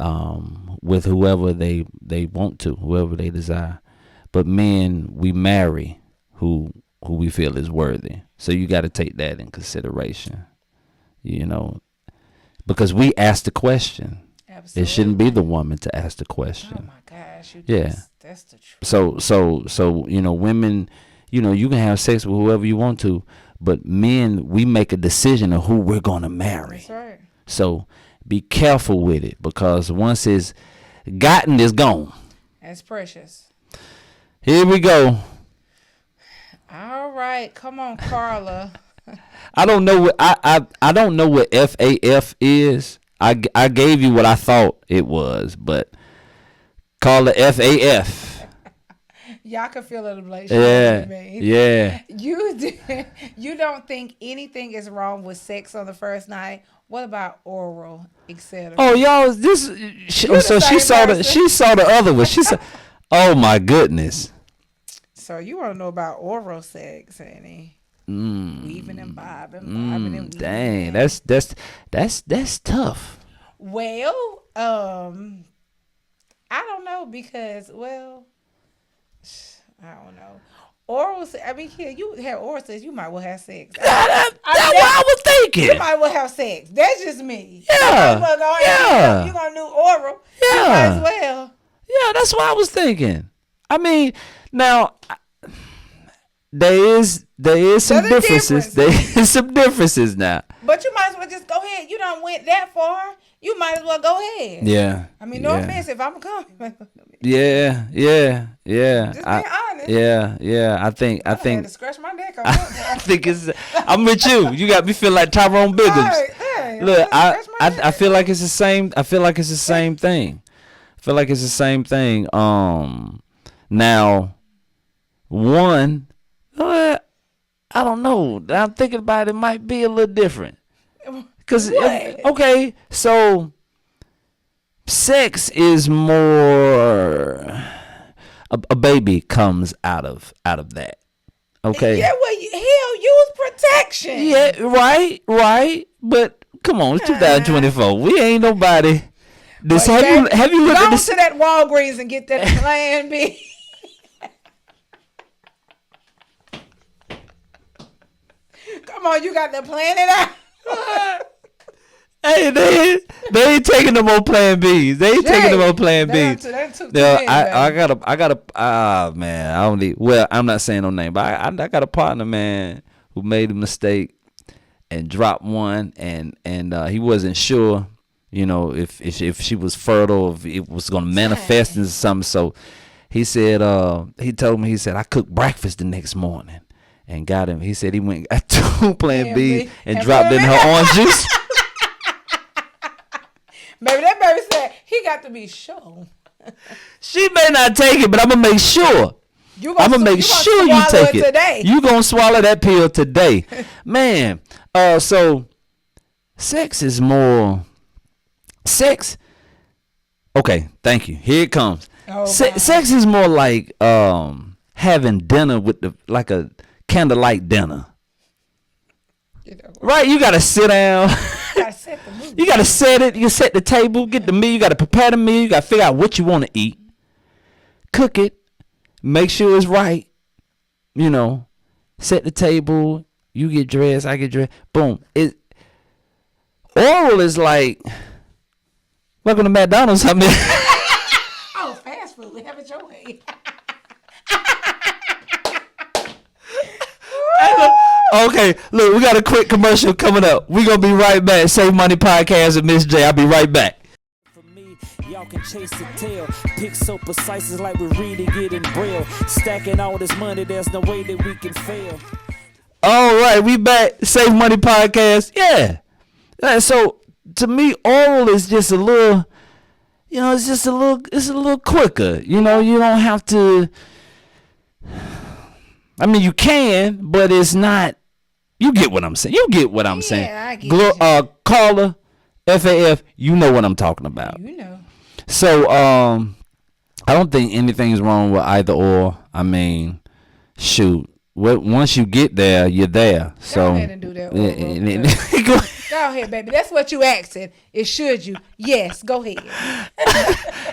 with whoever they want to, whoever they desire. But men, we marry who we feel is worthy. So you got to take that in consideration, you know, because we ask the question. Absolutely. It shouldn't be the woman to ask the question. Oh my gosh, that's the truth. So you know, women, you know, you can have sex with whoever you want to, but men, we make a decision of who we're gonna marry. That's right. So be careful with it, because once it's gotten, it's gone. That's precious. Here we go. All right, come on, Carla. I don't know what I don't know what FAF is. I gave you what I thought it was, but CarlaAFA. Y'all can feel it, like yeah. You don't think anything is wrong with sex on the first night? What about oral, etc.? Oh, y'all, so she saw the other one. She said, "Oh my goodness." So you want to know about oral sex, Annie? Weaving and bobbing, dang, that's tough. Well, I don't know, because, I don't know. Oral sex, I mean, here, you have oral sex, you might well have sex. That's what I was thinking. You might well have sex. That's just me. Yeah. You're going to do oral. Yeah. You might as well. Yeah, that's what I was thinking. I mean, now, there is some differences. There is some differences now. But you might as well just go ahead. You done went that far. You might as well go ahead. Yeah. I mean, no offense if I'm coming. Yeah. Just being honest. Yeah. I think. I had to scratch my neck on that. I think I'm with you. You got me feel like Tyrone Biggums. Hey, look, I feel like it's the same. I feel like it's the same thing. Now, one, I don't know. I'm thinking about it. Might be a little different. Cause okay, so sex is more. A baby comes out of that. Okay. Yeah, well, use protection. Yeah, right. But come on, it's 2024. We ain't nobody. Have you looked at this? Go to that Walgreens and get that Plan B. Come on, you got to plan it out. Hey, they ain't taking no more Plan Bs. They ain't taking no more Plan Bs. I got a man. I don't need. Well, I'm not saying no name, but I got a partner, man, who made a mistake and dropped one, and he wasn't sure, you know, if she was fertile, if it was gonna manifest into something. So he said, he told me, he said, I cooked breakfast the next morning and got him. He said he went and got 2 Plan B and dropped in her orange juice. Baby, that baby said he got to be sure. She may not take it, but I'm gonna make sure. I'm gonna make sure you take it. Today. You gonna swallow that pill today, man. So sex is more. Sex. Okay, thank you. Here it comes. Sex is more like having dinner with like a candlelight dinner. Right, you gotta sit down. You gotta set it. You set the table, get the meal. You gotta prepare the meal. You gotta figure out what you want to eat, cook it, make sure it's right. You know, set the table. You get dressed. I get dressed. Boom. Oral is like welcome to McDonald's. I mean, oh, fast food. Have it your way. Okay, look, we got a quick commercial coming up. We're going to be right back. Save Money Podcast with Miss J. I'll be right back. For me, y'all can chase the tail. Pick so precise, it's like we're reading it in braille. Stacking all this money, there's no way that we can fail. All right, we back. Save Money Podcast. Yeah. So, to me, oral is just a little, you know, it's a little quicker. You know, you don't have to, I mean, you can, but it's not. You get what I'm saying. Yeah, I get Carla, FAF, you know what I'm talking about. You know. So, I don't think anything's wrong with either or. I mean, shoot. Once you get there, you're there. So go ahead and do that. Go ahead, baby. That's what you asking. It should you? Yes. Go ahead.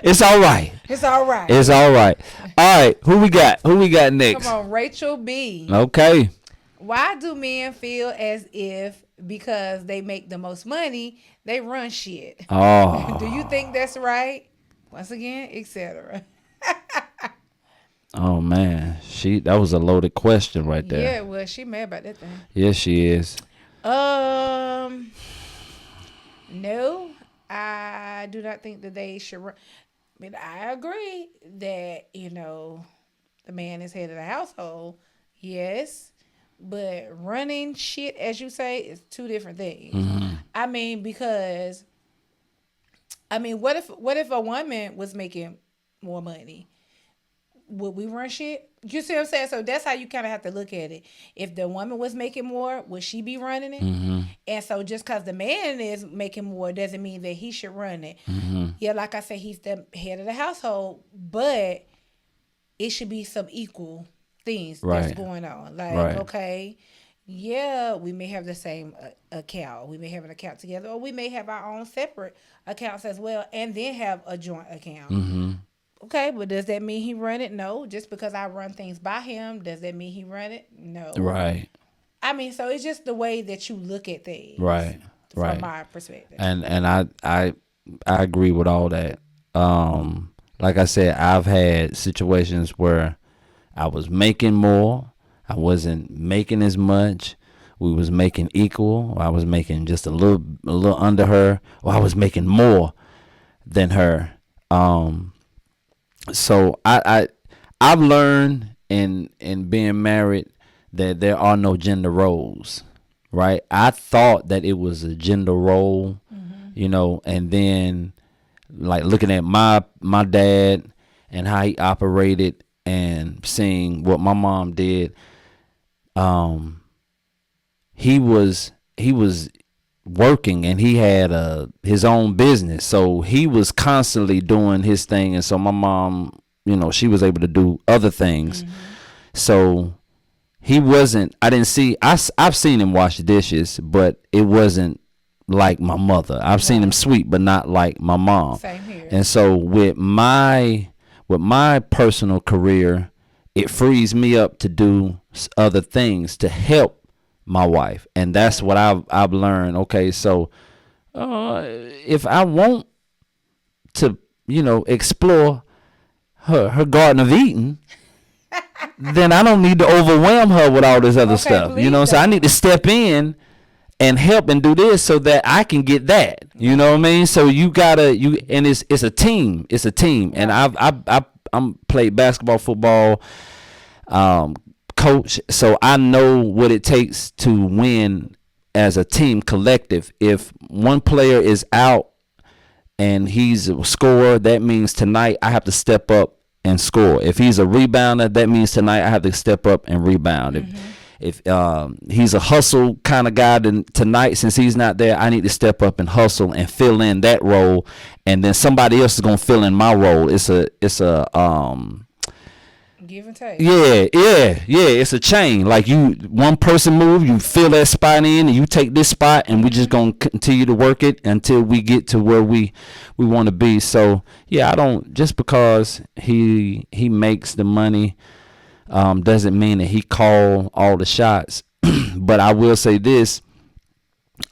It's all right. It's all right. It's all right. All right. Who we got? Who we got next? Come on, Rachel B. Okay. Why do men feel as if because they make the most money, they run shit? Oh. Do you think that's right? Once again, etc. Oh man, that was a loaded question right there. Yeah, well, she mad about that thing. Yes, she is. No, I do not think that they should run. I mean, I agree that, the man is head of the household. Yes. But running shit, as you say, is two different things. Mm-hmm. I mean, because, what if a woman was making more money? Would we run shit? You see what I'm saying? So that's how you kind of have to look at it. If the woman was making more, would she be running it? Mm-hmm. And so just because the man is making more doesn't mean that he should run it. Mm-hmm. Yeah, like I said, he's the head of the household, but it should be some equal things that's going on. Like, okay, yeah, we may have the same account. We may have an account together, or we may have our own separate accounts as well, and then have a joint account. Mm-hmm. Okay, but does that mean he run it? No. Just because I run things by him, does that mean he run it? No. Right. I mean, so it's just the way that you look at things. Right. From my perspective. And I agree with all that. Like I said, I've had situations where I was making more, I wasn't making as much. We was making equal. Or I was making just a little under her, or I was making more than her. So I've learned in being married that there are no gender roles, right? I thought that it was a gender role, and then like looking at my dad and how he operated and seeing what my mom did, he was working and he had his own business, so he was constantly doing his thing, and so my mom, she was able to do other things. So he wasn't, I've seen him wash dishes, but it wasn't like my mother. I've seen him sweep, but not like my mom. Same here. And so with my personal career, it frees me up to do other things to help my wife, and that's what I've learned. Okay, so if I want to, explore her Garden of Eden, then I don't need to overwhelm her with all this other stuff. So I need to step in and help and do this so that I can get that. You know what I mean? So and it's a team. It's a team, and I'm played basketball, football, coach, so I know what it takes to win as a team collective. If one player is out and he's a scorer, that means tonight I have to step up and score. If he's a rebounder, that means tonight I have to step up and rebound. If he's a hustle kind of guy, then tonight, since he's not there, I need to step up and hustle and fill in that role, and then somebody else is gonna fill in my role. It's a give and take. Yeah. It's a chain. Like one person move, you fill that spot in, and you take this spot, and we just gonna continue to work it until we get to where we want to be. So yeah, I don't, just because he makes the money, doesn't mean that he call all the shots. But I will say this: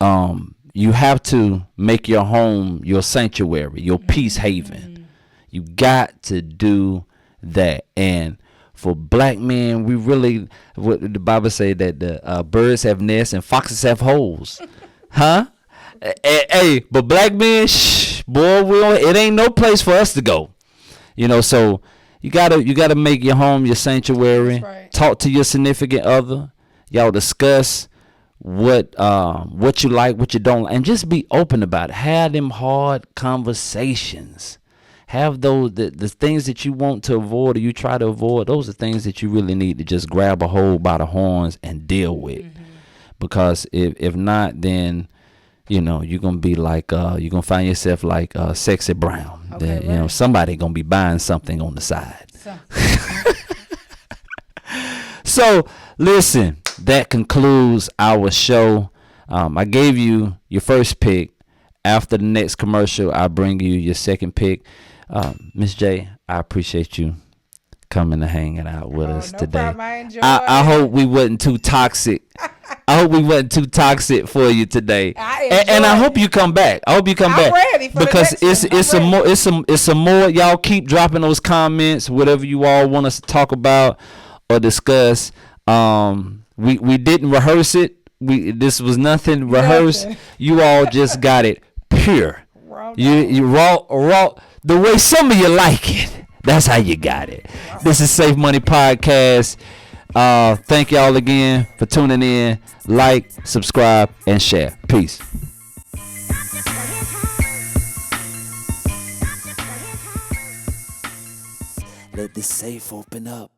you have to make your home your sanctuary, your peace haven. You got to do that. And for black men, we really, what the Bible say, that the birds have nests and foxes have holes. Huh? Hey, but black men, boy, it ain't no place for us to go. So you gotta make your home your sanctuary. Right. Talk to your significant other. Y'all discuss what you like, what you don't like, and just be open about it. Have them hard conversations. Have those the things that you want to avoid or you try to avoid. Those are things that you really need to just grab a hold by the horns and deal with. Because if not, then you know, you're gonna be like you're gonna find yourself like Sexybrown. Okay, That, you know, right. somebody gonna be buying something on the side. So, So listen, that concludes our show. I gave you your first pick. After the next commercial, I'll bring you your second pick. Miss J, I appreciate you coming and hanging out with us no today. problem. I enjoyed I it. hope we wasn't too toxic. I hope we wasn't too toxic for you today. And I hope you come back. I hope you come back. Ready for because the next it's one. it's some more. Y'all keep dropping those comments, whatever you all want us to talk about or discuss. We didn't rehearse it. This was nothing rehearsed. Nothing. You all just got it pure. Raw You raw the way some of you like it. That's how you got it. This is Safe Money Podcast. Thank y'all again for tuning in. Like, subscribe, and share. Peace. Let the safe open up.